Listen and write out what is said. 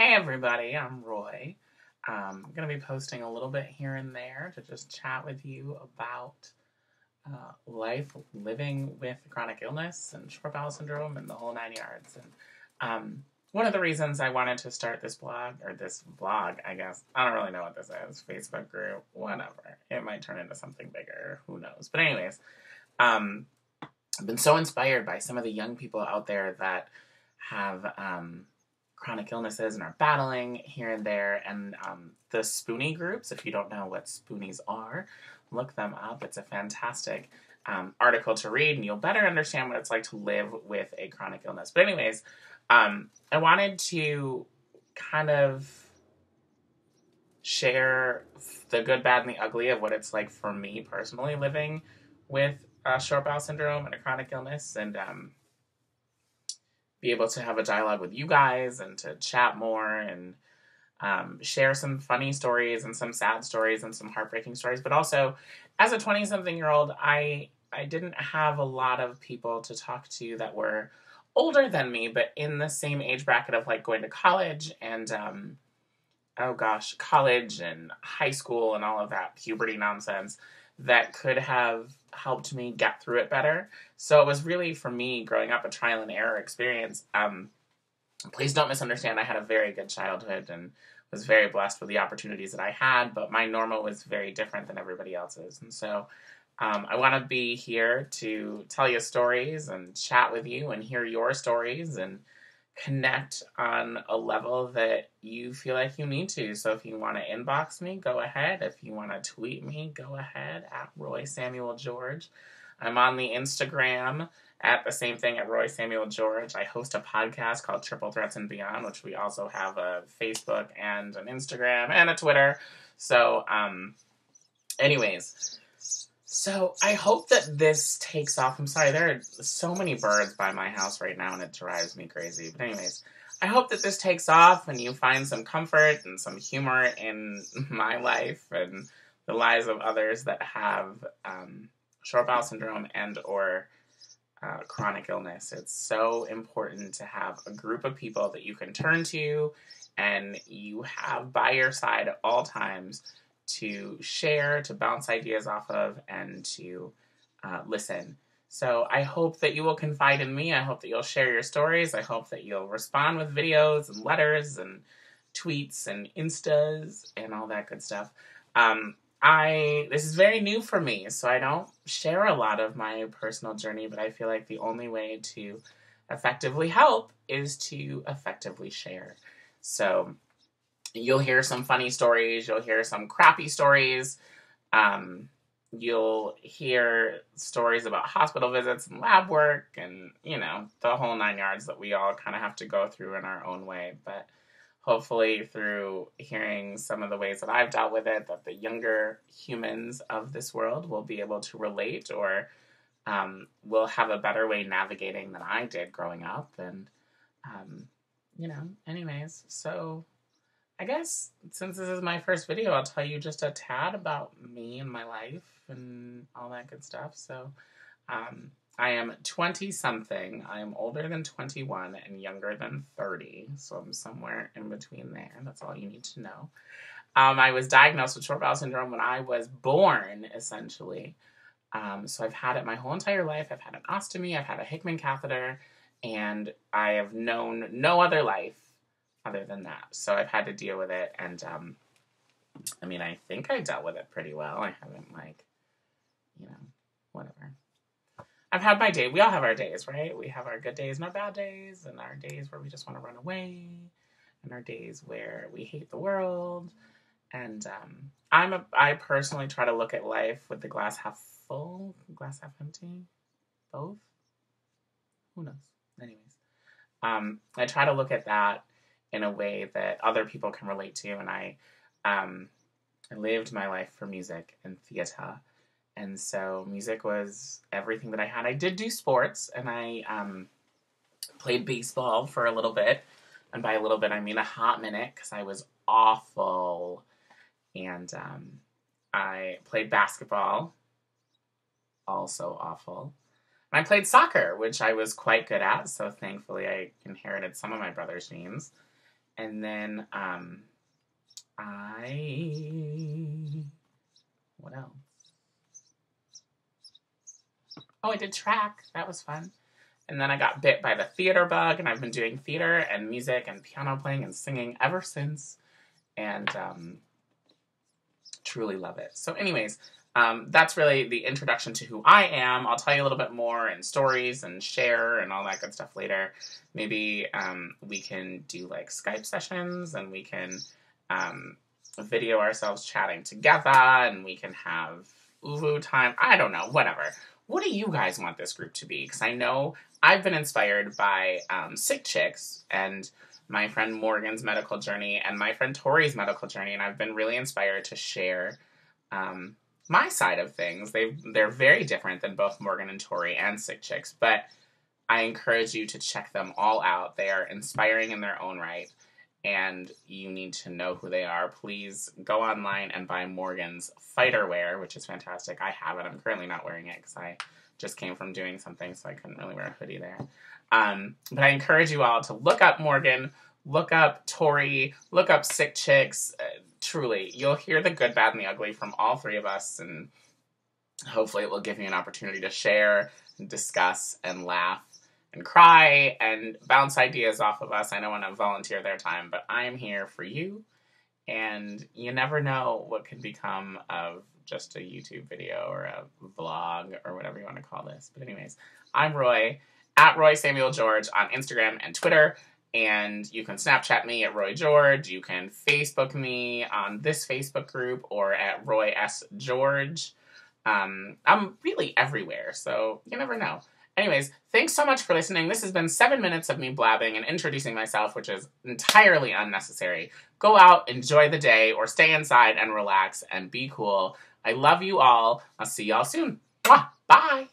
Hey everybody, I'm Roy. I'm going to be posting a little bit here and there to just chat with you about life living with chronic illness and short bowel syndrome and the whole nine yards. And one of the reasons I wanted to start this blog, or this vlog, I guess, I don't really know what this is, Facebook group, whatever. It might turn into something bigger, who knows. But anyways, I've been so inspired by some of the young people out there that have chronic illnesses and are battling here and there. And the Spoonie groups, if you don't know what Spoonies are, look them up. It's a fantastic article to read, and you'll better understand what it's like to live with a chronic illness. But anyways, I wanted to kind of share the good, bad, and the ugly of what it's like for me personally living with short bowel syndrome and a chronic illness, and be able to have a dialogue with you guys and to chat more and share some funny stories and some sad stories and some heartbreaking stories. But also, as a 20-something-year-old, I didn't have a lot of people to talk to that were older than me, but in the same age bracket of like going to college and, college and high school and all of that puberty nonsense that could have helped me get through it better. So it was really, for me, growing up, a trial and error experience. Please don't misunderstand, I had a very good childhood and was very blessed with the opportunities that I had, but my normal was very different than everybody else's. And so I want to be here to tell you stories and chat with you and hear your stories and connect on a level that you feel like you need to. So if you want to inbox me, go ahead. If you want to tweet me, go ahead, at Roy Samuel George. I'm on the Instagram at the same thing, at Roy Samuel George. I host a podcast called Triple Threats and Beyond, which we also have a Facebook and an Instagram and a Twitter. So, anyways, so I hope that this takes off. I'm sorry, there are so many birds by my house right now and it drives me crazy. But anyways, I hope that this takes off and you find some comfort and some humor in my life and the lives of others that have short bowel syndrome and or chronic illness. It's so important to have a group of people that you can turn to and you have by your side at all times to share, to bounce ideas off of, and to listen. So I hope that you will confide in me. I hope that you'll share your stories. I hope that you'll respond with videos and letters and tweets and Instas and all that good stuff. This is very new for me, so I don't share a lot of my personal journey, but I feel like the only way to effectively help is to effectively share. So you'll hear some funny stories, you'll hear some crappy stories, you'll hear stories about hospital visits and lab work and, you know, the whole nine yards that we all kind of have to go through in our own way. But hopefully through hearing some of the ways that I've dealt with it, that the younger humans of this world will be able to relate or will have a better way navigating than I did growing up. And, anyways, so I guess since this is my first video, I'll tell you just a tad about me and my life and all that good stuff. So I am 20-something. I am older than 21 and younger than 30. So I'm somewhere in between there. That's all you need to know. I was diagnosed with short bowel syndrome when I was born, essentially. So I've had it my whole entire life. I've had an ostomy, I've had a Hickman catheter, and I have known no other life other than that. So I've had to deal with it, and I think I dealt with it pretty well. I haven't, whatever. I've had my day. We all have our days, right? We have our good days and our bad days, and our days where we just want to run away, and our days where we hate the world. And I personally try to look at life with the glass half full, glass half empty, both. Who knows? Anyways, I try to look at that in a way that other people can relate to, and I lived my life for music and theater, and so music was everything that I had. I did do sports, and I played baseball for a little bit, and by a little bit I mean a hot minute, because I was awful, and I played basketball, also awful. And I played soccer, which I was quite good at, so thankfully I inherited some of my brother's genes. And then, what else? Oh, I did track. That was fun. And then I got bit by the theater bug, and I've been doing theater and music and piano playing and singing ever since. And truly love it. So anyways, that's really the introduction to who I am. I'll tell you a little bit more and stories and share and all that good stuff later. Maybe we can do like Skype sessions, and we can video ourselves chatting together, and we can have Uwu time. I don't know, whatever. What do you guys want this group to be? Because I know I've been inspired by Sick Chicks and my friend Morgan's medical journey and my friend Tori's medical journey, and I've been really inspired to share my side of things. They're very different than both Morgan and Tori and Sick Chicks, but I encourage you to check them all out. They are inspiring in their own right, and you need to know who they are. Please go online and buy Morgan's fighter wear, which is fantastic. I have it. I'm currently not wearing it because I just came from doing something, so I couldn't really wear a hoodie there. But I encourage you all to look up Morgan, look up Tori, look up Sick Chicks. Truly, you'll hear the good, bad, and the ugly from all three of us, and hopefully it will give you an opportunity to share and discuss and laugh and cry and bounce ideas off of us. I don't want to volunteer their time, but I am here for you, and you never know what can become of just a YouTube video or a vlog or whatever you want to call this. But anyways, I'm Roy, at Roy Samuel George on Instagram and Twitter, and you can Snapchat me at Roy George. You can Facebook me on this Facebook group or at Roy S. George. I'm really everywhere, so you never know. Anyways, thanks so much for listening. This has been 7 minutes of me blabbing and introducing myself, which is entirely unnecessary. Go out, enjoy the day, or stay inside and relax and be cool. I love you all. I'll see y'all soon. Mwah! Bye!